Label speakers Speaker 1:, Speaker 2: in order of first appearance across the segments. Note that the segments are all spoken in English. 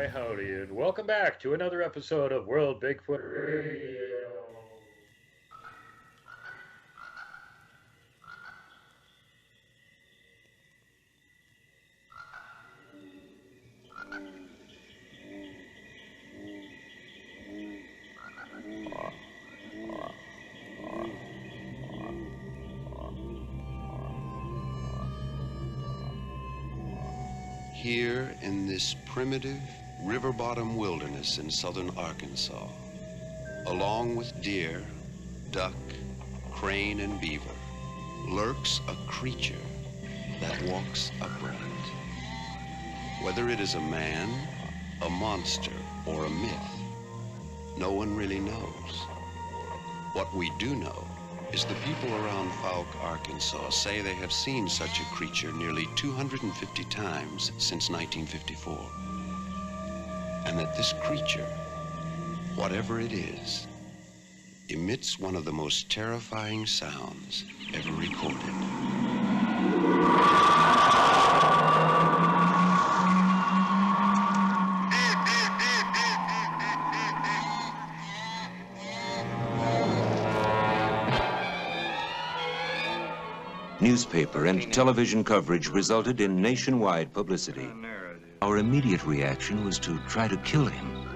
Speaker 1: howdy, and welcome back to another episode of World Bigfoot Radio.
Speaker 2: Here in this primitive river bottom wilderness in southern Arkansas, along with deer, duck, crane, and beaver, lurks a creature that walks upright. Whether it is a man, a monster, or a myth, no one really knows. What we do know is the people around Fouke, Arkansas say they have seen such a creature nearly 250 times since 1954. And that this creature, whatever it is, emits one of the most terrifying sounds ever recorded.
Speaker 3: Newspaper and television coverage resulted in nationwide publicity. Our immediate reaction was to try to kill him.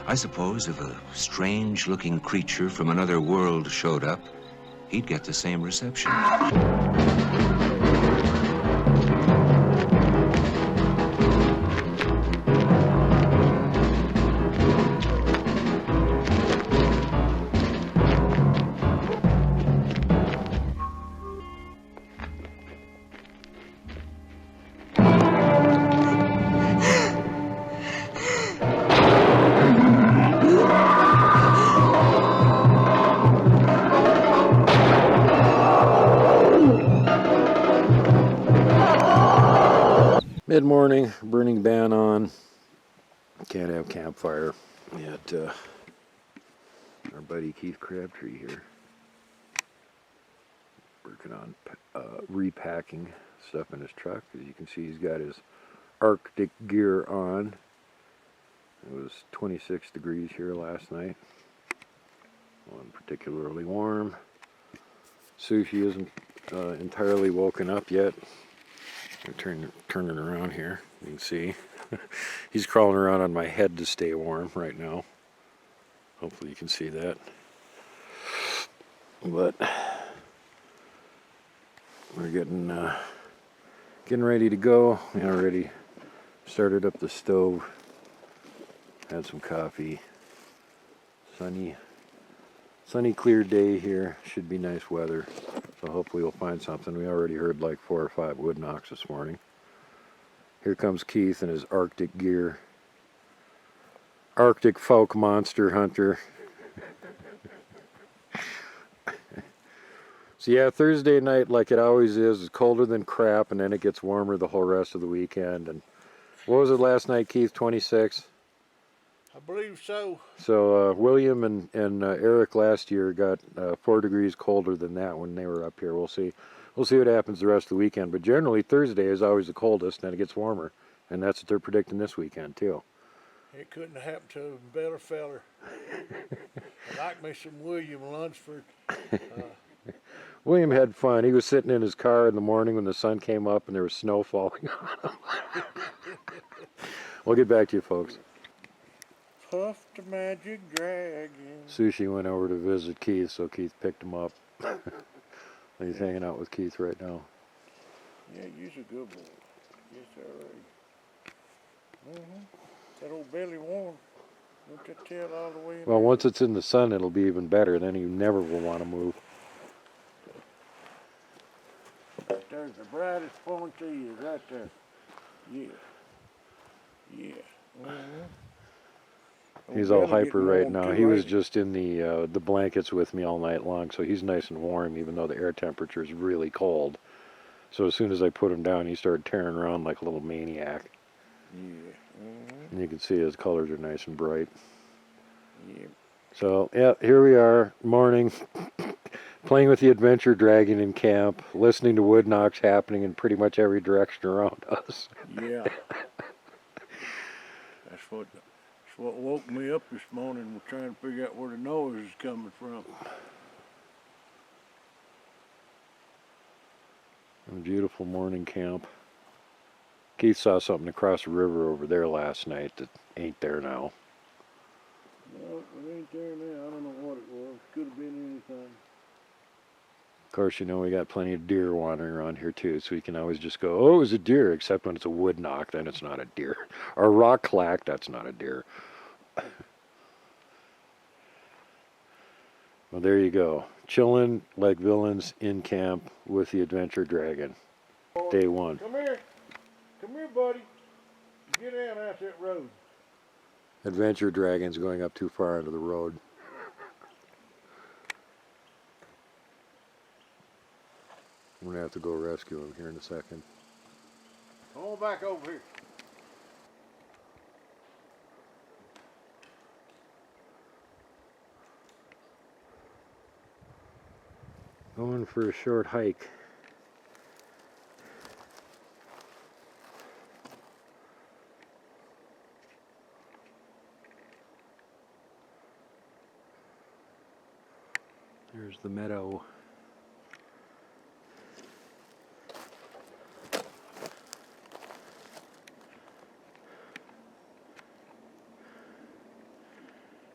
Speaker 3: I suppose if a strange-looking creature from another world showed up, he'd get the same reception.
Speaker 1: Mid-morning, burning ban on. Can't have campfire at our buddy Keith Crabtree here. Working on repacking stuff in his truck. As you can see, he's got his Arctic gear on. It was 26 degrees here last night. Wasn't particularly warm. Sushi isn't entirely woken up yet. I'm turning around here. You can see he's crawling around on my head to stay warm right now. Hopefully you can see that. But we're getting ready to go. We already started up the stove. Had some coffee. Sunny clear day here. Should be nice weather. So hopefully we'll find something. We already heard like 4 or 5 wood knocks this morning. Here comes Keith in his Arctic gear. Arctic folk monster hunter. So yeah, Thursday night, like it always is colder than crap, and then it gets warmer the whole rest of the weekend. And what was it last night, Keith? 26?
Speaker 4: I believe so.
Speaker 1: So William and Eric last year got 4 degrees colder than that when they were up here. We'll see what happens the rest of the weekend. But generally Thursday is always the coldest, and it gets warmer, and that's what they're predicting this weekend too.
Speaker 4: It couldn't have happened to a better feller. I like me some William Lunsford.
Speaker 1: William had fun. He was sitting in his car in the morning when the sun came up and there was snow falling on him. We'll get back to you folks.
Speaker 4: Puff the magic dragon.
Speaker 1: Sushi went over to visit Keith, so Keith picked him up. He's hanging out with Keith right now.
Speaker 4: Yeah, you're a good boy. Yes, sir. That old belly warm. Won't that tail all the way in
Speaker 1: Well,
Speaker 4: there?
Speaker 1: once it's in the sun, it'll be even better. Then you never will want to move.
Speaker 4: There's the brightest point to you right there. Yeah. Yeah.
Speaker 1: He's all hyper right now. He was just in the blankets with me all night long, so he's nice and warm, even though the air temperature is really cold. So as soon as I put him down, he started tearing around like a little maniac.
Speaker 4: Yeah.
Speaker 1: And you can see his colors are nice and bright.
Speaker 4: Yeah.
Speaker 1: So, yeah, here we are, morning, playing with the adventure dragon in camp, listening to wood knocks happening in pretty much every direction around us.
Speaker 4: Yeah. what woke me up this morning was trying to figure out where the noise is coming from.
Speaker 1: A beautiful morning camp. Keith saw something across the river over there last night that ain't there now.
Speaker 4: No, it ain't there now. I don't know what it was. Could have been anything.
Speaker 1: Of course, you know, we got plenty of deer wandering around here too, so we can always just go, oh, it was a deer, except when it's a wood knock, then it's not a deer. Or a rock clack, that's not a deer. Well, there you go. Chilling like villains in camp with the Adventure Dragon. Day one.
Speaker 4: Come here. Come here, buddy. Get down out that road.
Speaker 1: Adventure Dragon's going up too far into the road. I'm going to have to go rescue him here in a second.
Speaker 4: Come on back over here.
Speaker 1: Going for a short hike. There's the meadow.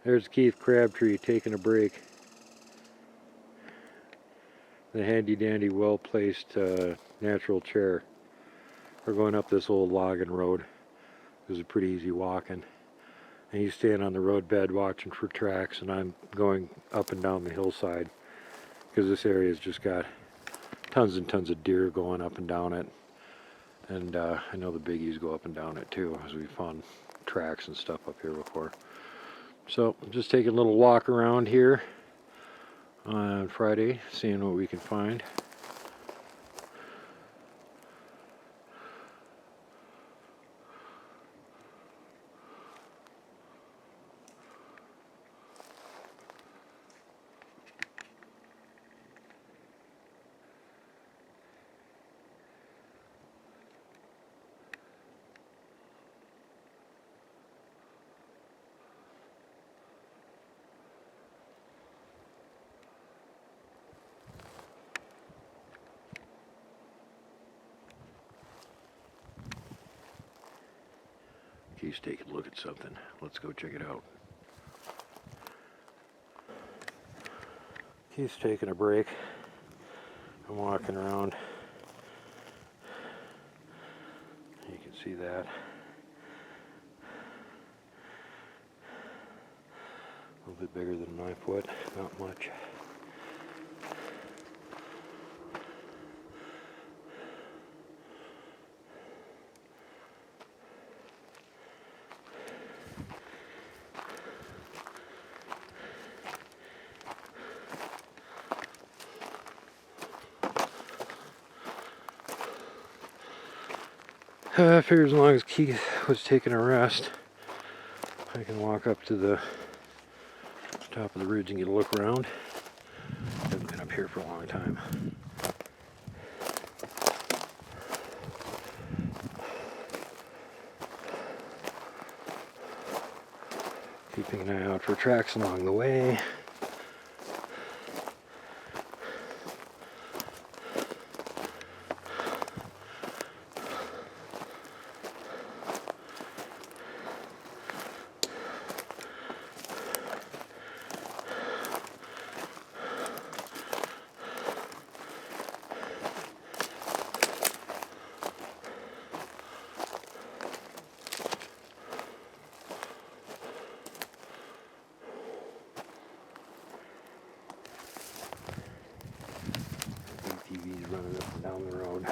Speaker 1: There's Keith Crabtree taking a break. The handy dandy, well placed natural chair. We're going up this old logging road. It was pretty easy walking. And he's staying on the roadbed watching for tracks, and I'm going up and down the hillside because this area's just got tons and tons of deer going up and down it. And I know the biggies go up and down it too, as we found tracks and stuff up here before. So I'm just taking a little walk around here on Friday, seeing what we can find. He's taking a look at something. Let's go check it out. He's taking a break. I'm walking around. You can see that. A little bit bigger than my foot, not much. I figured as long as Keith was taking a rest, I can walk up to the top of the ridge and get a look around. Haven't been up here for a long time. Keeping an eye out for tracks along the way. ATVs running up and down the road.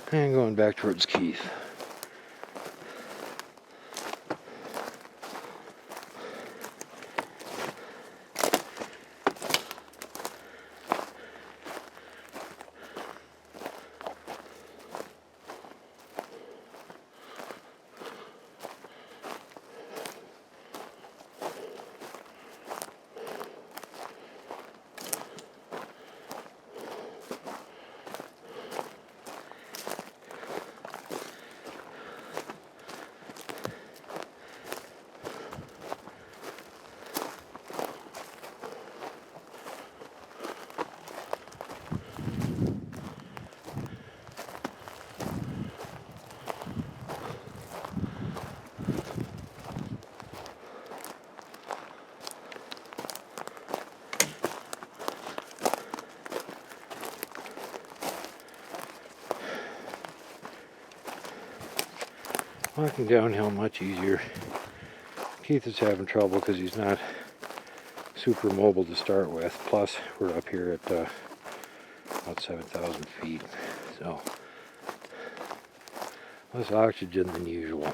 Speaker 1: And going back towards Keith. Walking downhill much easier. Keith is having trouble because he's not super mobile to start with. Plus, we're up here at about 7,000 feet, so less oxygen than usual.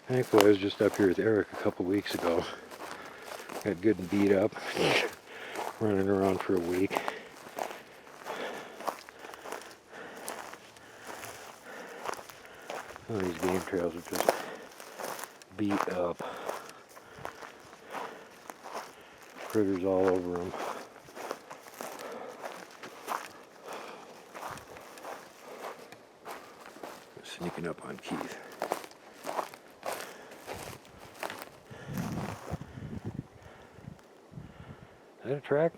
Speaker 1: Thankfully, I was just up here with Eric a couple weeks ago. Got good and beat up, running around for a week. Some of these game trails are just beat up. Critters all over them. Sneaking up on Keith. Is that a track?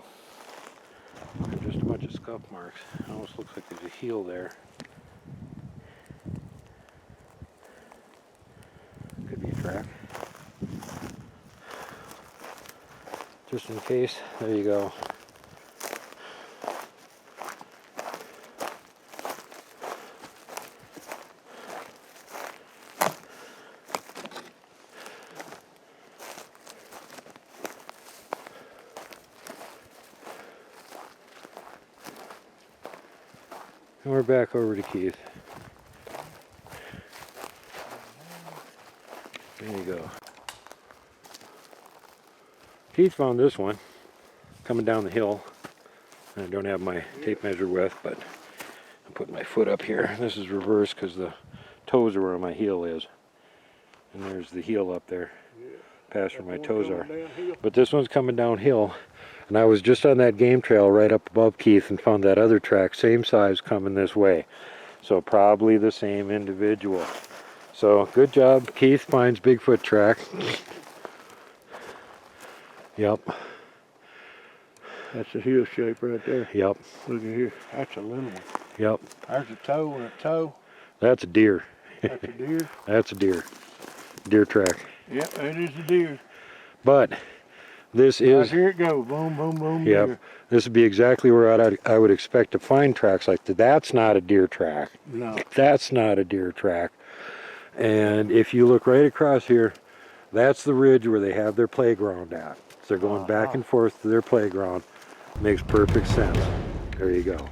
Speaker 1: Or just a bunch of scuff marks? It almost looks like there's a heel there. Could be a track. Just in case, there you go. And we're back over to Keith. There you go. Keith found this one coming down the hill. I don't have my tape measure with, but I'm putting my foot up here. This is reversed because the toes are where my heel is. And there's the heel up there, past where my toes are. But this one's coming downhill. And I was just on that game trail right up above Keith and found that other track, same size, coming this way. So probably the same individual. So good job. Keith finds Bigfoot track. Yep.
Speaker 4: That's a heel shape right there.
Speaker 1: Yep.
Speaker 4: Look at here. That's a little one.
Speaker 1: Yep.
Speaker 4: There's a toe and a toe.
Speaker 1: That's a deer.
Speaker 4: That's a deer.
Speaker 1: That's a deer. Deer track.
Speaker 4: Yep, that is a deer.
Speaker 1: But this is...
Speaker 4: Right, here it goes. Boom, boom, boom.
Speaker 1: Yep.
Speaker 4: Deer.
Speaker 1: This would be exactly where I would expect to find tracks like that. That's not a deer track.
Speaker 4: No.
Speaker 1: That's not a deer track. And if you look right across here, that's the ridge where they have their playground at. So they're going back and forth to their playground. Makes perfect sense. There you go.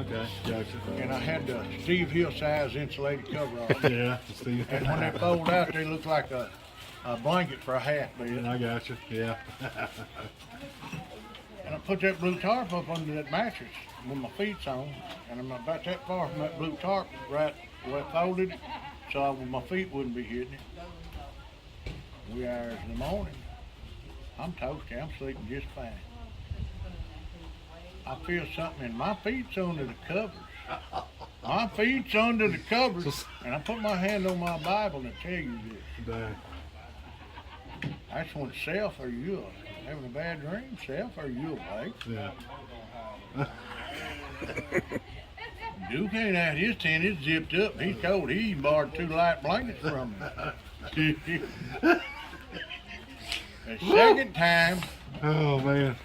Speaker 4: Okay, gotcha. And I had the Steve Hill size insulated cover on.
Speaker 5: Yeah, Steve.
Speaker 4: And when they fold out, they look like a blanket for a hat. Man.
Speaker 5: I got you. Yeah.
Speaker 4: And I put that blue tarp up under that mattress with my feet's on, and I'm about that far from that blue tarp, right where I folded it, so my feet wouldn't be hitting it. 3 hours in the morning. I'm toasty. I'm sleeping just fine. I feel something in my feet's under the covers. My feet's under the covers, and I put my hand on my Bible and tell you this.
Speaker 5: Dang.
Speaker 4: That's when self, are you having a bad dream? Self, are you awake?
Speaker 5: Yeah.
Speaker 4: Duke ain't out his tent, it's zipped up. He's cold. He even borrowed 2 light blankets from me. The second time,
Speaker 5: Oh man.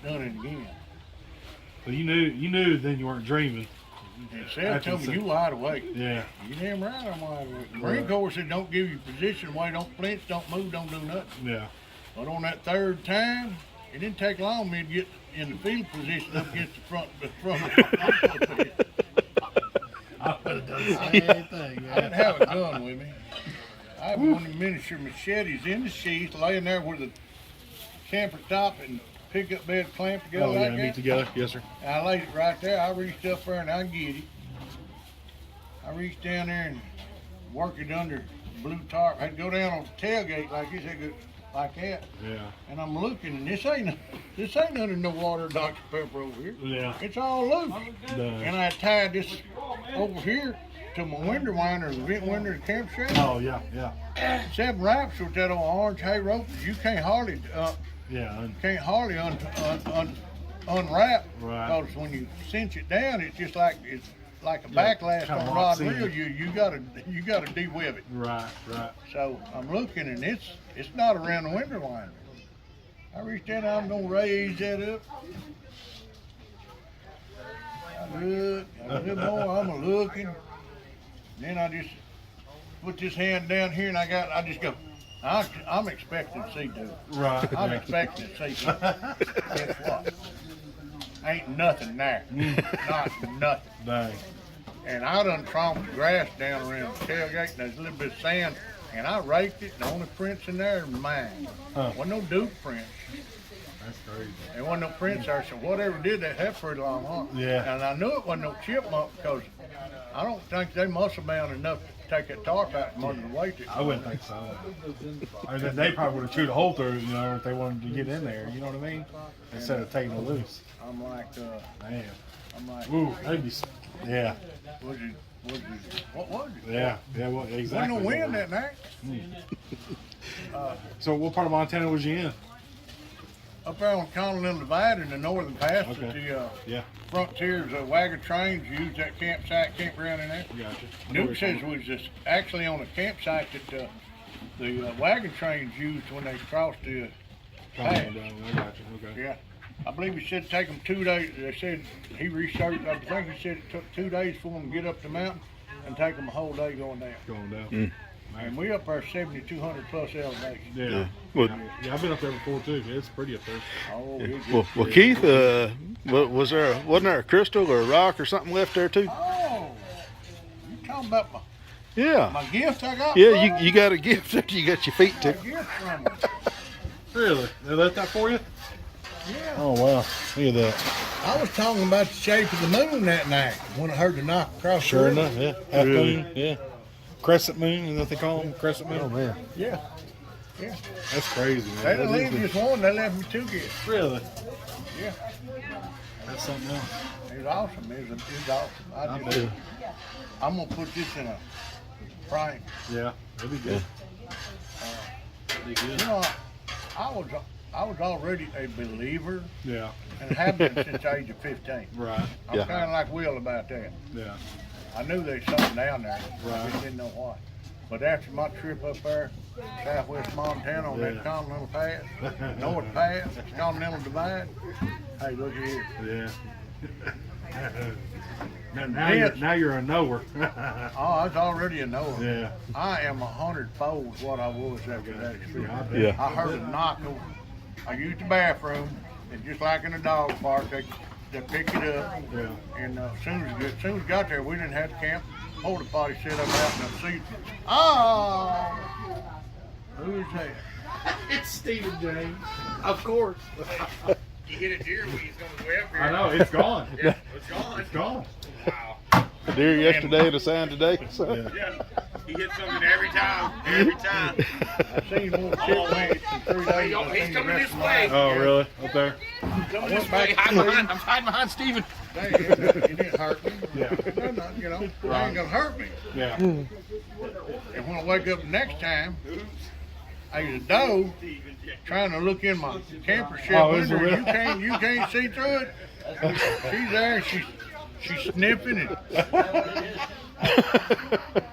Speaker 4: done it again.
Speaker 5: So you knew then you weren't dreaming.
Speaker 4: And Seth told me you wide awake.
Speaker 5: Yeah.
Speaker 4: You damn right I'm wide awake. The Marine Corps said don't give you position away, don't flinch, don't move, don't do nothing.
Speaker 5: Yeah.
Speaker 4: But on that third time, it didn't take long for me to get in the field position up against the front of the
Speaker 5: I would have done the same thing.
Speaker 4: I didn't have a gun with me. I had one of the miniature machetes in the sheath, laying there with the camper top and pickup bed clamped together
Speaker 5: Oh yeah,
Speaker 4: like
Speaker 5: meet
Speaker 4: that.
Speaker 5: together. Yes, sir.
Speaker 4: And I laid it right there. I reached up there and I get it. I reached down there and worked it under blue tarp. I had to go down on the tailgate like this, like that.
Speaker 5: Yeah.
Speaker 4: And I'm looking, and this ain't under no water, Dr. Pepper over here.
Speaker 5: Yeah.
Speaker 4: It's all loose.
Speaker 5: Done.
Speaker 4: And I tied this over here to my window winder, the vent window of the campsite.
Speaker 5: Oh yeah, yeah.
Speaker 4: 7 wraps with that old orange hay rope. You can't hardly
Speaker 5: Yeah.
Speaker 4: unwrap,
Speaker 5: Right.
Speaker 4: because when you cinch it down, it's like a
Speaker 5: Yeah,
Speaker 4: backlash
Speaker 5: kinda
Speaker 4: on rod
Speaker 5: locks
Speaker 4: and reel.
Speaker 5: in.
Speaker 4: You gotta de-web it.
Speaker 5: Right, right.
Speaker 4: So I'm looking, and it's not around the window winder. I reached in, I'm gonna raise that up. I look, a little more, I'm looking. Then I just put this hand down here, and I just go. I'm expecting to see dude.
Speaker 5: Right.
Speaker 4: I'm
Speaker 5: yeah.
Speaker 4: expecting to see dude. Guess what? Ain't nothing there. Not nothing.
Speaker 5: Dang.
Speaker 4: And I done tromped the grass down around the tailgate, and there's a little bit of sand, and I raked it, and the only prints in there are mine.
Speaker 5: Huh.
Speaker 4: Wasn't no Duke prints.
Speaker 5: That's crazy.
Speaker 4: There wasn't no prints there, so whatever did that pretty long, huh?
Speaker 5: Yeah.
Speaker 4: And I knew it wasn't no chipmunk, because I don't think they muscle bound enough to take that tarp out from under the weight.
Speaker 5: I wouldn't think so. I mean, they probably would have chewed a hole through it, you know, if they wanted to get in there. You know what I mean? Instead of taking it loose.
Speaker 4: I'm like,
Speaker 5: Damn. Ooh, that'd be. Yeah.
Speaker 4: what was it?
Speaker 5: Yeah. Yeah. Well, exactly.
Speaker 4: Wasn't no wind that night.
Speaker 5: So, what part of Montana was you in?
Speaker 4: Up there on Continental Divide in the northern pass at
Speaker 5: Okay.
Speaker 4: the
Speaker 5: Yeah.
Speaker 4: frontiers of wagon trains use that campground in there.
Speaker 5: Gotcha.
Speaker 4: Duke says we was just actually on a campsite that the wagon trains used when they crossed the pass.
Speaker 5: I got you. Okay.
Speaker 4: Yeah. I believe he said it take them 2 days. They said he researched, I think he said it took 2 days for them to get up the mountain and take them a whole day going down.
Speaker 5: Going down.
Speaker 4: And we up there 7,200 plus elevation.
Speaker 5: Yeah.
Speaker 6: Well,
Speaker 5: Yeah, I've been up there before too. It's pretty up there.
Speaker 4: Oh, it's
Speaker 6: well, Keith, wasn't there a crystal or a rock or something left there too?
Speaker 4: Oh, you talking about
Speaker 6: Yeah.
Speaker 4: my gift I got?
Speaker 6: Yeah,
Speaker 4: from
Speaker 6: you got a gift that you got your feet
Speaker 4: him?
Speaker 6: to.
Speaker 4: A gift from him.
Speaker 5: Really? They left that for you?
Speaker 4: Yeah.
Speaker 5: Oh wow! Look at that.
Speaker 4: I was talking about the shape of the moon that night when I heard the knock across
Speaker 5: Sure
Speaker 4: the river.
Speaker 5: enough, yeah. Half
Speaker 6: Really?
Speaker 5: moon, yeah. Crescent moon, is that what they call them? Crescent moon.
Speaker 6: Oh man.
Speaker 4: Yeah. Yeah.
Speaker 5: That's crazy, man.
Speaker 4: They didn't
Speaker 5: That
Speaker 4: leave
Speaker 5: is
Speaker 4: just one, they left me 2 gifts.
Speaker 5: really.
Speaker 4: Yeah.
Speaker 5: That's something else.
Speaker 4: It was awesome. It was awesome. I'm gonna put this in a frame.
Speaker 5: Yeah, that'd be good.
Speaker 4: You know, I was already a believer
Speaker 5: Yeah,
Speaker 4: and have been since the age of 15.
Speaker 5: right.
Speaker 4: I'm
Speaker 6: Yeah.
Speaker 4: kind of like Will about that.
Speaker 5: Yeah,
Speaker 4: I knew there's something down there. I
Speaker 5: Right.
Speaker 4: just didn't know what. But after my trip up there, southwest Montana on
Speaker 5: Yeah.
Speaker 4: that Continental Pass, North Pass, Continental Divide, hey, look at here.
Speaker 5: yeah.
Speaker 4: Yes.
Speaker 5: now you're a knower.
Speaker 4: Oh, I was already a knower.
Speaker 5: yeah.
Speaker 4: I am 100-fold what I was after that experience.
Speaker 5: I bet.
Speaker 6: Yeah.
Speaker 4: I heard a knock over. I used the bathroom, and just like in a dog park, they pick it up.
Speaker 5: Yeah.
Speaker 4: And as soon as we got there, we didn't have the camp porta potty set up out in the seat. Oh, who is that?
Speaker 5: It's Stephen James. Of course.
Speaker 7: You hit a deer when he's going to way up here.
Speaker 5: I know, it's gone.
Speaker 7: Yeah, it's gone.
Speaker 5: It's gone.
Speaker 7: Wow.
Speaker 6: A deer yesterday and a sign today. So.
Speaker 5: Yeah.
Speaker 7: Yeah, he hits something every time. Every time.
Speaker 4: I've seen more chipmunks in 3 days. than
Speaker 7: He's
Speaker 4: I've seen the
Speaker 7: coming
Speaker 4: rest
Speaker 7: this
Speaker 4: of my
Speaker 7: way.
Speaker 4: life.
Speaker 5: Oh, really? Up there?
Speaker 7: Coming this way. I'm hiding behind Steven.
Speaker 4: Hey, it didn't hurt me.
Speaker 5: Yeah.
Speaker 4: No, no, you know, it ain't gonna hurt me.
Speaker 5: Yeah.
Speaker 4: And when I wake up the next time, there's a doe trying to look in my camper shed
Speaker 5: Oh, is it
Speaker 4: window.
Speaker 5: really?
Speaker 4: You can't see through it. She's there. She's sniffing it.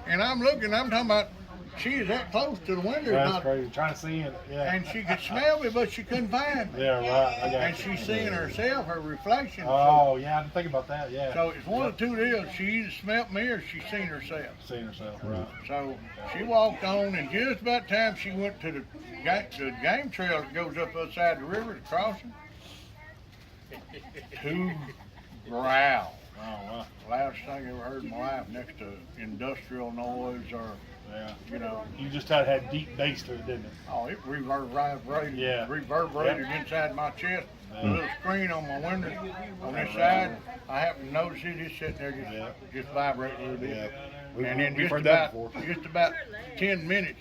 Speaker 4: And I'm looking. I'm talking about. She is that close to the window.
Speaker 5: That's crazy. Trying to see it. Yeah.
Speaker 4: And she could smell me, but she couldn't find me.
Speaker 5: Yeah, right. I got
Speaker 4: And
Speaker 5: you.
Speaker 4: she's seeing herself, her reflection.
Speaker 5: Oh, yeah. I didn't think about that. Yeah.
Speaker 4: So it's one of the two deals. She either smelt me or she seen herself.
Speaker 5: Seeing herself, right.
Speaker 4: So she walked on, and just about time she went to the game trail that goes up outside the river, the crossing. Two growl.
Speaker 5: Oh, wow.
Speaker 4: Loudest thing I ever heard in my life, next to industrial noise or,
Speaker 5: Yeah.
Speaker 4: you know.
Speaker 5: You just had deep bass to it, didn't it?
Speaker 4: Oh, it reverberated,
Speaker 5: Yeah.
Speaker 4: inside my chest. The little screen on my window on this side, I happened to notice it. It's sitting there just vibrating a little bit.
Speaker 5: Yeah.
Speaker 4: And then
Speaker 5: We've heard that before.
Speaker 4: just about 10 minutes,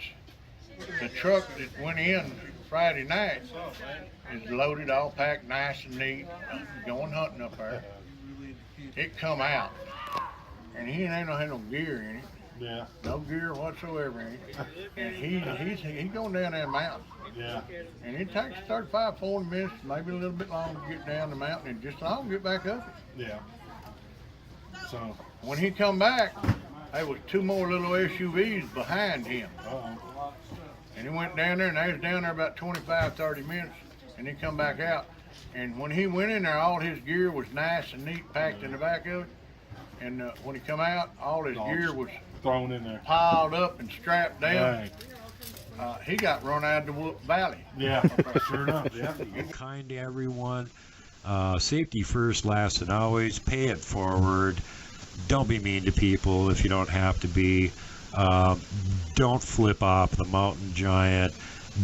Speaker 4: the truck that went in Friday night is loaded, all packed nice and neat, going hunting up there. It come out, and he ain't had no gear in it.
Speaker 5: Yeah.
Speaker 4: No gear whatsoever in it. And he's going down that mountain.
Speaker 5: Yeah.
Speaker 4: And it takes 35, 40 minutes, maybe a little bit longer to get down the mountain and just long get back up it.
Speaker 5: Yeah. So.
Speaker 4: When he come back, there was two more little SUVs behind him.
Speaker 5: Uh-oh.
Speaker 4: And he went down there, and they was down there about 25, 30 minutes, and he come back out. And when he went in there, all his gear was nice and neat, packed in the back of it. And when he come out, all his gear was
Speaker 5: thrown in there,
Speaker 4: piled up and strapped down.
Speaker 5: Dang.
Speaker 4: He got run out of the valley.
Speaker 5: Yeah, sure enough. Yeah.
Speaker 8: Kind to everyone. Safety first, last, and always. Pay it forward. Don't be mean to people if you don't have to be. Don't flip off the mountain giant.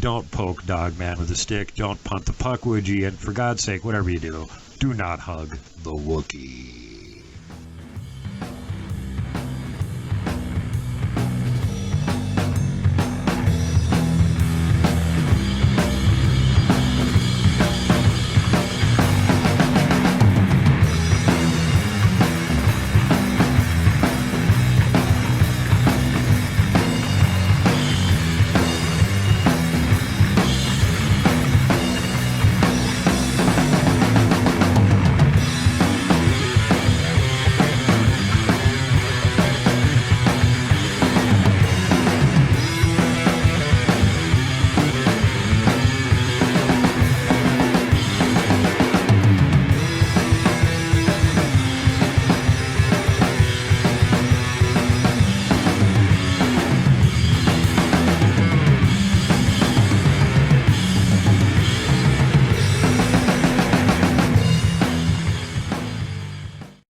Speaker 8: Don't poke Dogman with a stick. Don't punt the puck, would you? And for God's sake, whatever you do not hug the Wookiee.